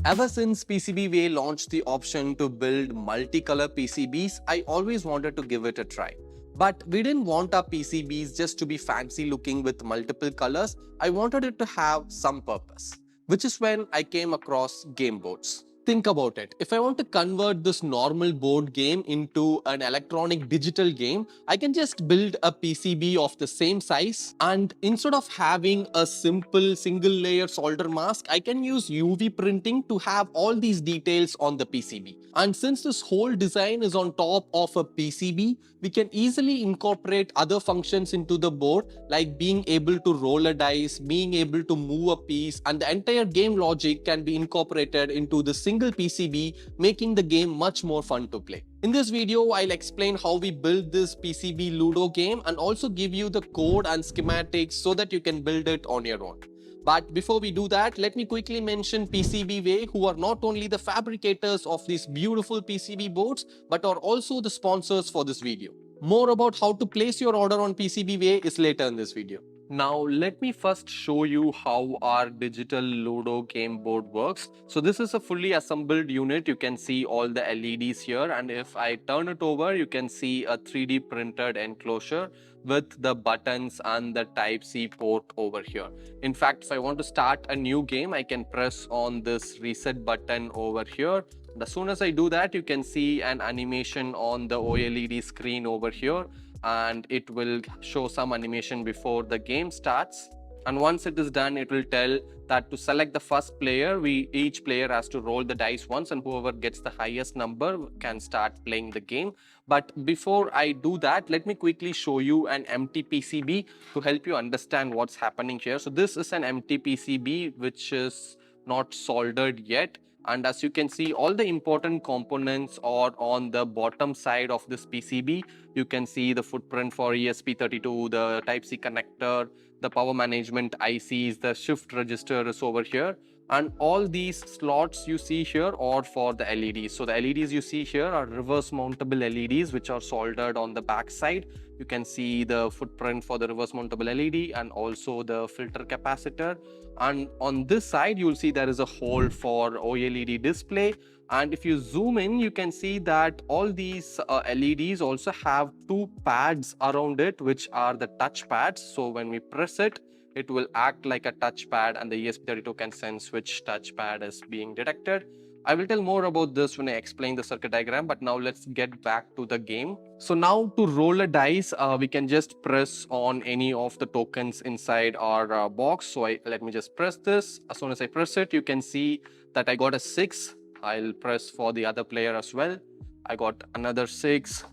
Ever since PCBWay launched the option to build multicolor PCBs, I always wanted to give it a try. But we didn't want our PCBs just to be fancy looking with multiple colors. I wanted it to have some purpose, which is when I came across game boards. Think about it. If I want to convert this normal board game into an electronic digital game, I can just build a PCB of the same size, and instead of having a simple single layer solder mask, I can use UV printing to have all these details on the PCB. And since this whole design is on top of a PCB, we can easily incorporate other functions into the board, like being able to roll a dice, being able to move a piece, and the entire game logic can be incorporated into the single PCB, making the game much more fun to play. In this video, I'll explain how we build this PCB Ludo game and also give you the code and schematics so that you can build it on your own. But before we do that, let me quickly mention PCBWay, who are not only the fabricators of these beautiful PCB boards, but are also the sponsors for this video. More about how to place your order on PCBWay is later in this video. Now, let me first show you how our digital Ludo game board works. So this is a fully assembled unit. You can see all the LEDs here, and if I turn it over, you can see a 3D printed enclosure with the buttons and the Type-C port over here. In fact, if I want to start a new game, I can press on this reset button over here. And as soon as I do that, you can see an animation on the OLED screen over here, and it will show some animation before the game starts. And once it is done, it will tell that to select the first player, each player has to roll the dice once, and whoever gets the highest number can start playing the game. But before I do that, let me quickly show you an empty PCB to help you understand what's happening here. So this is an empty PCB which is not soldered yet. And as you can see, all the important components are on the bottom side of this PCB. You can see the footprint for ESP32, the Type-C connector, the power management ICs, the shift register is over here. And all these slots you see here are for the LEDs. So the LEDs you see here are reverse mountable LEDs, which are soldered on the back side. You can see the footprint for the reverse mountable LED and also the filter capacitor. And on this side, you'll see there is a hole for OLED display. And if you zoom in, you can see that all these LEDs also have two pads around it, which are the touch pads. So when we press it, it will act like a touchpad, and the ESP32 can sense which touchpad is being detected. I will tell more about this when I explain the circuit diagram, but now let's get back to the game. So now to roll a dice, we can just press on any of the tokens inside our box. So let me just press this. As soon as I press it, you can see that I got a 6. I'll press for the other player as well. I got another 6.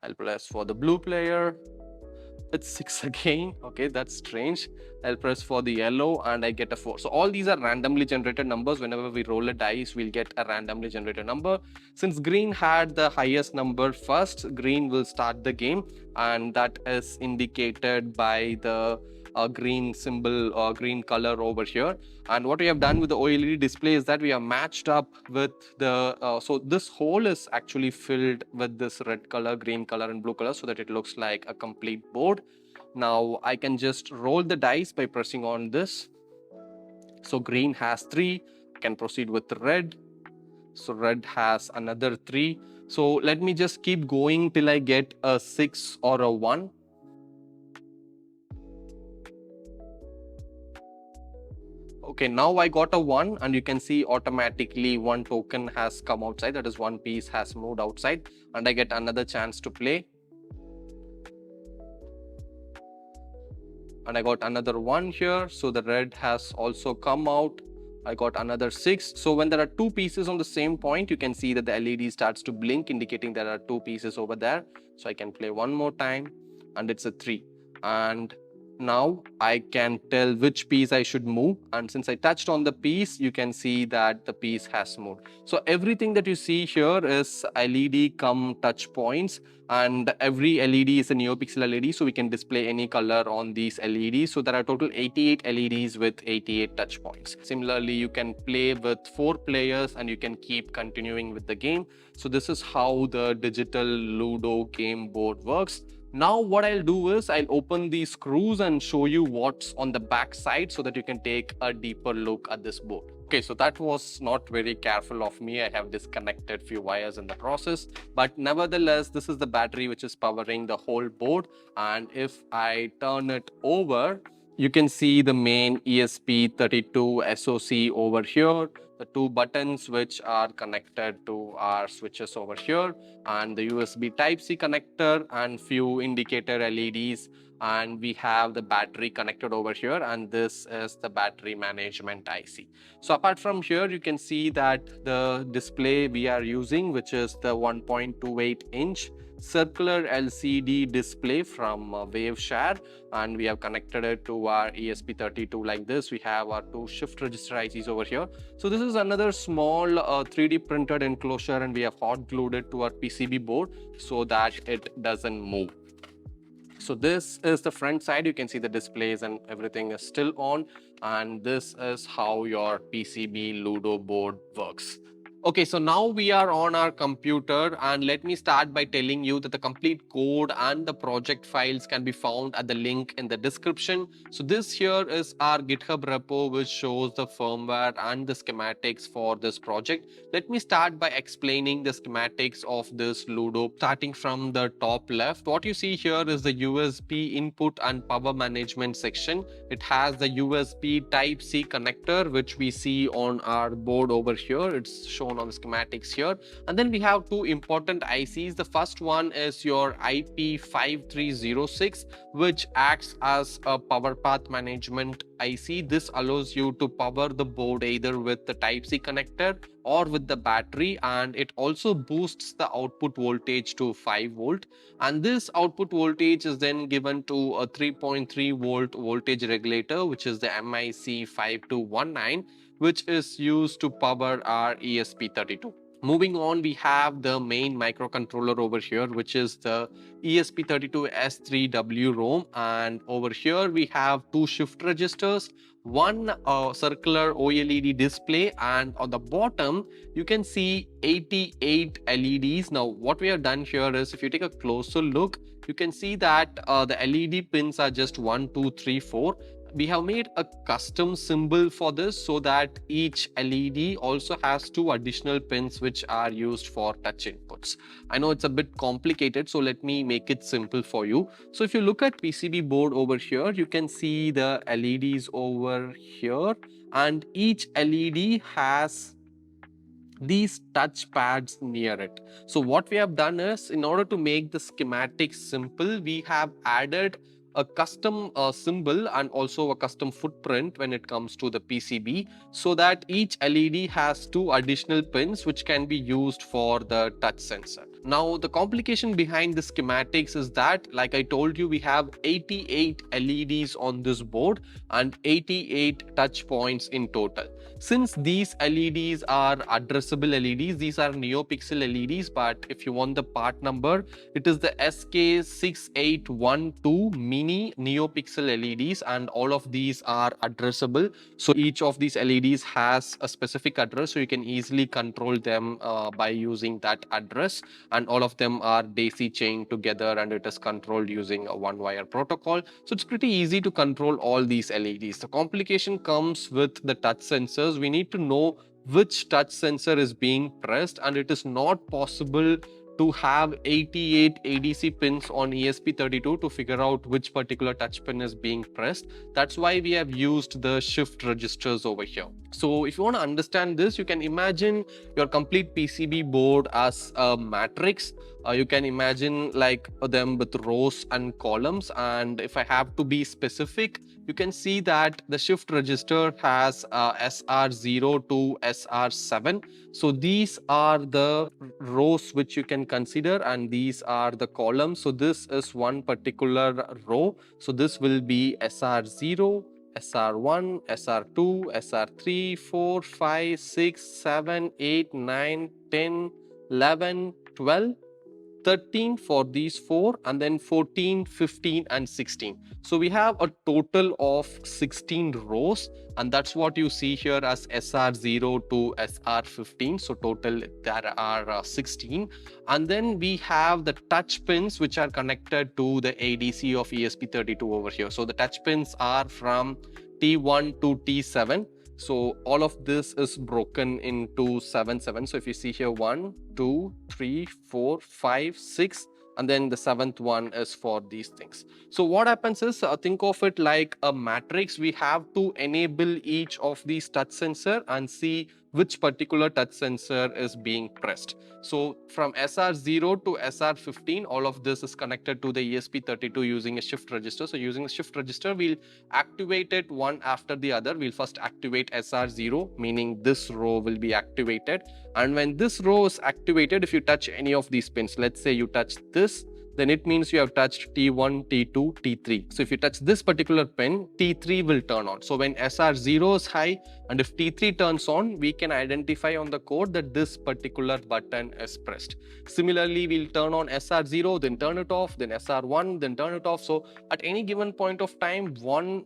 I'll press for the blue player. It's 6 again. Okay, that's strange. I'll press for the yellow and I get a 4. So all these are randomly generated numbers. Whenever we roll a dice, we'll get a randomly generated number. Since green had the highest number first, green will start the game, and that is indicated by the green symbol or green color over here. And what we have done with the OLED display is that we have matched up with the so this hole is actually filled with this red color, green color and blue color, so that it looks like a complete board. Now I can just roll the dice by pressing on this. So green has 3. I can proceed with red. So red has another 3. So let me just keep going till I get a 6 or a 1. Okay, now I got a 1, and you can see automatically one token has come outside, that is one piece has moved outside, and I get another chance to play. And I got another 1 here, so the red has also come out. I got another 6. So when there are 2 pieces on the same point, you can see that the LED starts to blink, indicating there are 2 pieces over there. So I can play one more time, and it's a 3. And now I can tell which piece I should move, and since I touched on the piece, you can see that the piece has moved. So everything that you see here is LED come touch points, and every LED is a NeoPixel LED, so we can display any color on these LEDs. So there are total 88 LEDs with 88 touch points. Similarly, you can play with 4 players and you can keep continuing with the game. So this is how the digital Ludo game board works. Now what I'll do is I'll open these screws and show you what's on the back side so that you can take a deeper look at this board. Okay, so that was not very careful of me. I have disconnected few wires in the process, but nevertheless, this is the battery which is powering the whole board. And if I turn it over, you can see the main ESP32 SoC over here, the two buttons which are connected to our switches over here, and the USB Type-C connector and few indicator LEDs, and we have the battery connected over here, and this is the battery management IC. So apart from here, you can see that the display we are using, which is the 1.28-inch circular LCD display from Waveshare, and we have connected it to our ESP32 like this. We have our two shift register ICs over here. So this is another small 3D printed enclosure, and we have hot glued it to our PCB board so that it doesn't move. So this is the front side. You can see the displays and everything is still on, and this is how your PCB Ludo board works. Okay, so now we are on our computer, and let me start by telling you that the complete code and the project files can be found at the link in the description. So this here is our GitHub repo which shows the firmware and the schematics for this project. Let me start by explaining the schematics of this Ludo. Starting from the top left, what you see here is the USB input and power management section. It has the USB Type-C connector which we see on our board over here. It's shown on the schematics here. And then we have two important ICs. The first one is your IP5306, which acts as a power path management IC. This allows you to power the board either with the Type-C connector or with the battery, and it also boosts the output voltage to 5 volt, and this output voltage is then given to a 3.3 volt voltage regulator, which is the MIC5219, which is used to power our ESP32. Moving on, we have the main microcontroller over here, which is the ESP32S3W ROM, and over here we have two shift registers, one circular OLED display, and on the bottom you can see 88 LEDs. Now what we have done here is, if you take a closer look, you can see that the LED pins are just 1, 2, 3, 4. We have made a custom symbol for this so that each LED also has two additional pins which are used for touch inputs. I know it's a bit complicated, so let me make it simple for you. So if you look at PCB board over here, you can see the LEDs over here, and each LED has these touch pads near it. So what we have done is, in order to make the schematics simple, we have added a custom symbol and also a custom footprint when it comes to the PCB, so that each LED has two additional pins which can be used for the touch sensor. Now the complication behind the schematics is that, like I told you, we have 88 LEDs on this board and 88 touch points in total. Since these LEDs are addressable LEDs, these are NeoPixel LEDs, but if you want the part number, it is the SK6812 mini NeoPixel LEDs, and all of these are addressable. So each of these LEDs has a specific address, so you can easily control them by using that address, and all of them are daisy chained together, and it is controlled using a one-wire protocol. So it's pretty easy to control all these LEDs. The complication comes with the touch sensors. We need to know which touch sensor is being pressed, and it is not possible to have 88 ADC pins on ESP32 to figure out which particular touch pin is being pressed. That's why we have used the shift registers over here. So if you want to understand this, you can imagine your complete PCB board as a matrix. You can imagine like them with rows and columns, and if I have to be specific, you can see that the shift register has SR0 to SR7. So these are the rows which you can consider, and these are the columns. So this is one particular row. So this will be SR0, SR1, SR2, SR3, 4, 5, 6, 7, 8, 9, 10, 11, 12. 13 for these four, and then 14, 15 and 16. So we have a total of 16 rows, and that's what you see here as SR0 to SR15. So total there are 16. And then we have the touch pins which are connected to the ADC of ESP32 over here. So the touch pins are from T1 to T7. So all of this is broken into 7. So if you see here 1, 2, 3, 4, 5, 6, and then the 7th one is for these things. So what happens is, think of it like a matrix. We have to enable each of these touch sensor and see which particular touch sensor is being pressed. So from SR0 to SR15, all of this is connected to the ESP32 using a shift register. So using a shift register, we'll activate it one after the other. We'll first activate SR0, meaning this row will be activated. And when this row is activated, if you touch any of these pins, let's say you touch this, then it means you have touched T1, T2, T3. So if you touch this particular pin, T3 will turn on. So when SR0 is high and if T3 turns on, we can identify on the code that this particular button is pressed. Similarly, we'll turn on SR0, then turn it off, then SR1, then turn it off. So at any given point of time, one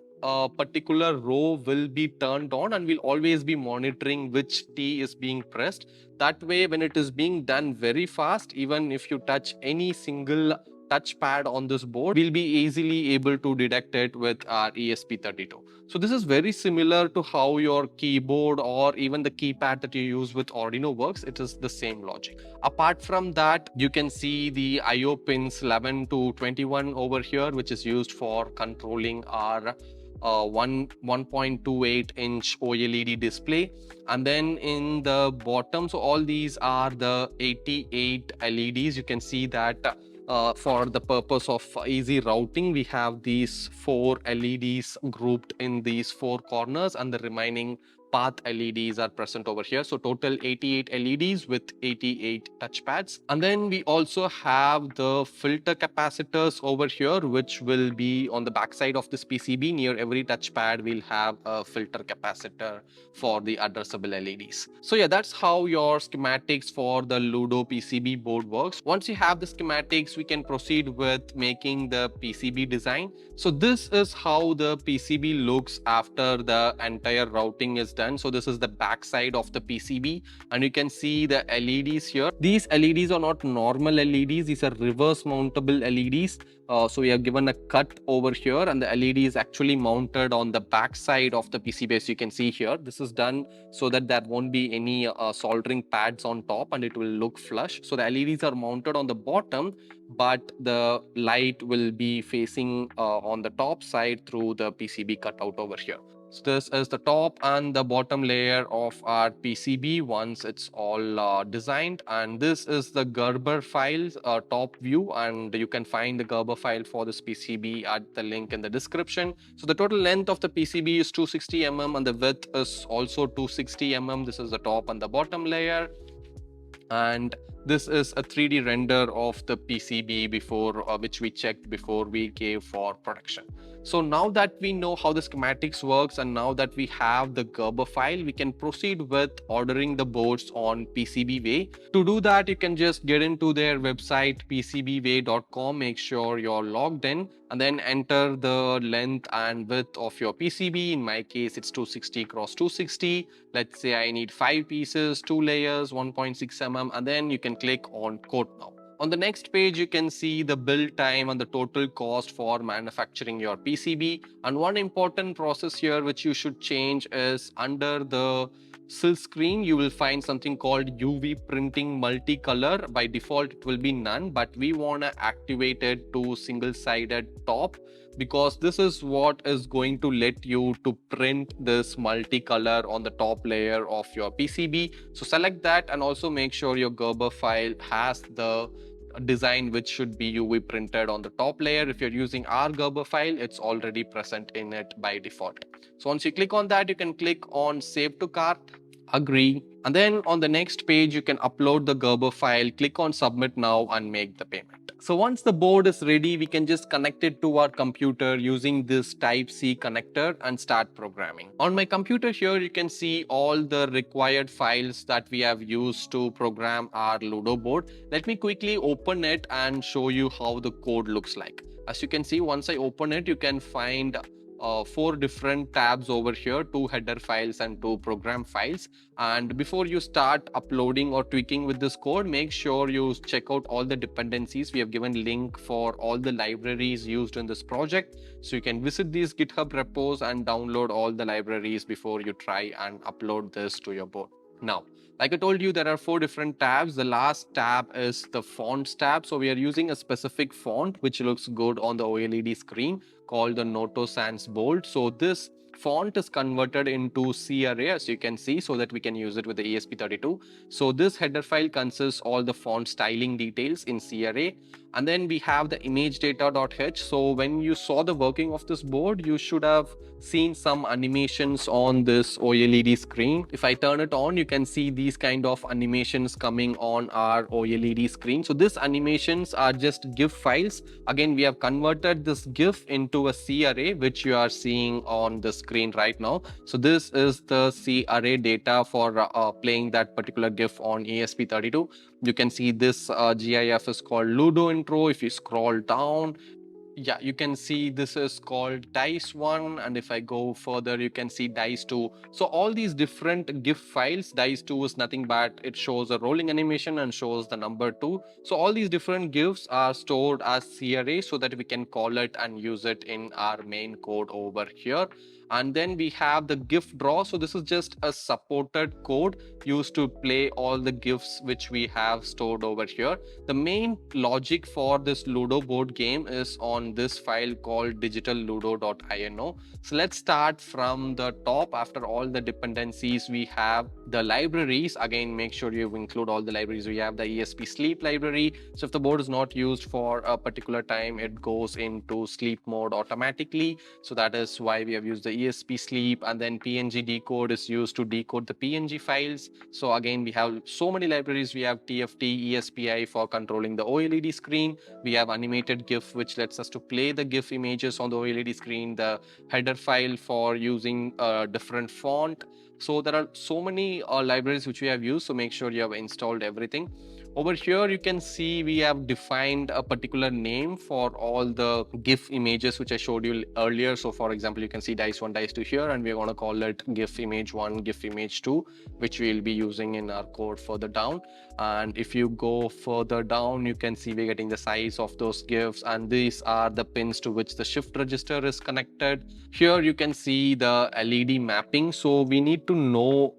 particular row will be turned on, and we'll always be monitoring which T is being pressed. That way, when it is being done very fast, even if you touch any single touchpad on this board, we'll be easily able to detect it with our ESP32. So this is very similar to how your keyboard or even the keypad that you use with Arduino works. It is the same logic. Apart from that, you can see the IO pins 11 to 21 over here, which is used for controlling our 1.28 inch OLED display. And then in the bottom, so all these are the 88 LEDs. You can see that for the purpose of easy routing, we have these 4 LEDs grouped in these 4 corners, and the remaining path LEDs are present over here. So total 88 LEDs with 88 touchpads. And then we also have the filter capacitors over here, which will be on the backside of this PCB. Near every touchpad, we'll have a filter capacitor for the addressable LEDs. So yeah, that's how your schematics for the Ludo PCB board works. Once you have the schematics, we can proceed with making the PCB design. So this is how the PCB looks after the entire routing is done. So this is the back side of the PCB, and you can see the LEDs here. These LEDs are not normal LEDs, these are reverse mountable LEDs. So we have given a cut over here, and the LED is actually mounted on the back side of the PCB, as you can see here. This is done so that there won't be any soldering pads on top, and it will look flush. So the LEDs are mounted on the bottom, but the light will be facing on the top side through the PCB cutout over here. So this is the top and the bottom layer of our PCB once it's all designed, and this is the Gerber files top view, and you can find the Gerber file for this PCB at the link in the description. So the total length of the PCB is 260 mm and the width is also 260 mm. This is the top and the bottom layer, and this is a 3D render of the PCB before which we checked before we gave for production. So now that we know how the schematics works and now that we have the Gerber file, we can proceed with ordering the boards on PCBWay. To do that, you can just get into their website PCBWay.com, make sure you're logged in, and then enter the length and width of your PCB. In my case, it's 260 cross 260. Let's say I need 5 pieces, 2 layers, 1.6 mm, and then you can click on quote now. On the next page, you can see the build time and the total cost for manufacturing your PCB. And one important process here which you should change is under the sill screen, you will find something called UV printing multicolor. By default, it will be none, but we want to activate it to single-sided top, because this is what is going to let you to print this multicolor on the top layer of your PCB. So select that, and also make sure your Gerber file has the design which should be UV printed on the top layer. If you're using our Gerber file, it's already present in it by default. So once you click on that, you can click on save to cart, agree, and then on the next page you can upload the Gerber file, click on submit now and make the payment. So once the board is ready, we can just connect it to our computer using this Type-C connector and start programming. On my computer here, you can see all the required files that we have used to program our Ludo board. Let me quickly open it and show you how the code looks like. As you can see, once I open it, you can find 4 different tabs over here, 2 header files and 2 program files. And before you start uploading or tweaking with this code, make sure you check out all the dependencies. We have given link for all the libraries used in this project, so you can visit these GitHub repos and download all the libraries before you try and upload this to your board. Now, like I told you, there are 4 different tabs. The last tab is the fonts tab. So we are using a specific font which looks good on the OLED screen called the Noto Sans Bold. So this font is converted into C array, as you can see, so that we can use it with the ESP32. So this header file consists all the font styling details in C array. And then we have the image data.h. So when you saw the working of this board, you should have seen some animations on this OLED screen. If I turn it on, you can see these kind of animations coming on our OLED screen. So these animations are just GIF files. Again, we have converted this GIF into a C array, which you are seeing on the screen right now. So this is the C array data for playing that particular GIF on ESP32. You can see this GIF is called Ludo intro. If you scroll down, yeah, you can see this is called dice 1, and if I go further, you can see dice 2. So all these different GIF files, dice 2 is nothing but it shows a rolling animation and shows the number 2. So all these different GIFs are stored as C array so that we can call it and use it in our main code over here. And then we have the GIF draw. So this is just a supported code used to play all the GIFs which we have stored over here. The main logic for this Ludo board game is on this file called digitalludo.ino. So let's start from the top. After all the dependencies, we have the libraries. Again, make sure you include all the libraries. We have the ESP sleep library. So if the board is not used for a particular time, it goes into sleep mode automatically. So that is why we have used the ESP sleep. And then PNG decode is used to decode the PNG files. So again, we have so many libraries. We have TFT, ESPI for controlling the OLED screen. We have animated GIF, which lets us to play the GIF images on the OLED screen. The header file for using a different font. So there are so many libraries which we have used. So make sure you have installed everything. Over here, you can see we have defined a particular name for all the GIF images which I showed you earlier. So for example, you can see dice 1, dice 2 here, and we're going to call it GIF image 1, GIF image 2, which we'll be using in our code further down. And if you go further down, you can see we're getting the size of those GIFs, and these are the pins to which the shift register is connected. Here you can see the LED mapping. So we need to know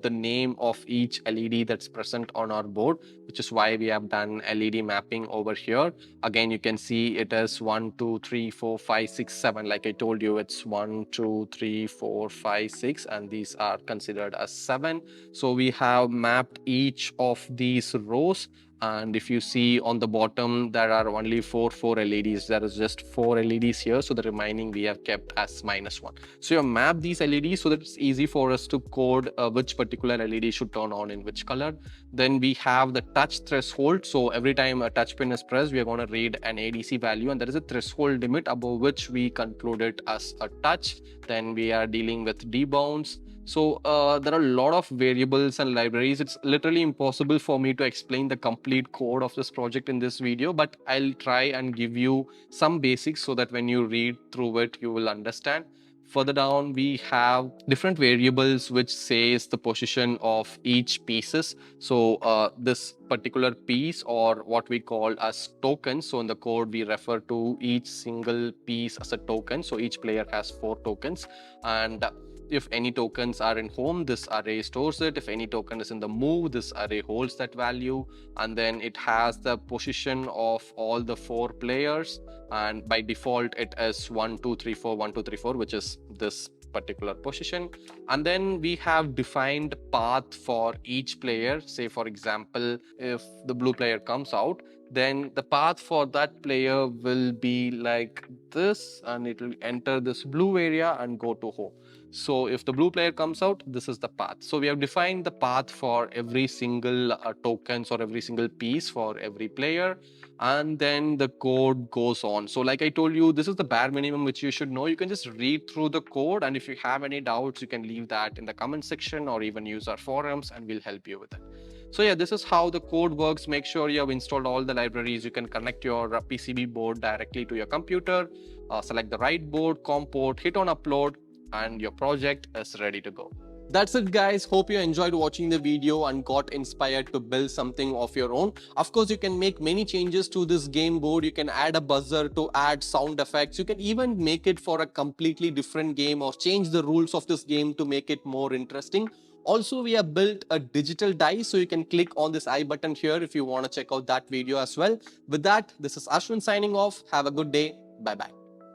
the name of each LED that's present on our board, which is why we have done LED mapping over here. Again, you can see it is 1, 2, 3, 4, 5, 6, 7. Like I told you, it's 1, 2, 3, 4, 5, 6, and these are considered as 7. So we have mapped each of these rows. And if you see on the bottom, there are only 4 LEDs. There is just 4 LEDs here. So the remaining we have kept as -1. So you map these LEDs so that it's easy for us to code which particular LED should turn on in which color. Then we have the touch threshold. So every time a touch pin is pressed, we are going to read an ADC value, and there is a threshold limit above which we conclude it as a touch. Then we are dealing with debounce. So there are a lot of variables and libraries. It's literally impossible for me to explain the complete code of this project in this video, but I'll try and give you some basics so that when you read through it, you will understand. Further down, we have different variables which says the position of each pieces. So this particular piece, or what we call as tokens. So in the code, we refer to each single piece as a token. So each player has 4 tokens, and if any tokens are in home, this array stores it. If any token is in the move, this array holds that value. And then it has the position of all the 4 players. And by default, it is 1, 2, 3, 4, 1, 2, 3, 4, which is this particular position. And then we have defined path for each player. Say, for example, if the blue player comes out, then the path for that player will be like this, and it will enter this blue area and go to home. So if the blue player comes out, this is the path. So we have defined the path for every single tokens or every single piece for every player. And then the code goes on. So like I told you, this is the bare minimum which you should know. You can just read through the code, and if you have any doubts, you can leave that in the comment section or even use our forums and we'll help you with it. So yeah, this is how the code works. Make sure you have installed all the libraries. You can connect your PCB board directly to your computer, select the right board, COM port, hit on upload, and your project is ready to go. That's it, guys. Hope you enjoyed watching the video and got inspired to build something of your own. Of course, you can make many changes to this game board. You can add a buzzer to add sound effects. You can even make it for a completely different game or change the rules of this game to make it more interesting. Also, we have built a digital die, so you can click on this I button here if you want to check out that video as well. With that, this is Ashwin signing off. Have a good day. Bye-bye.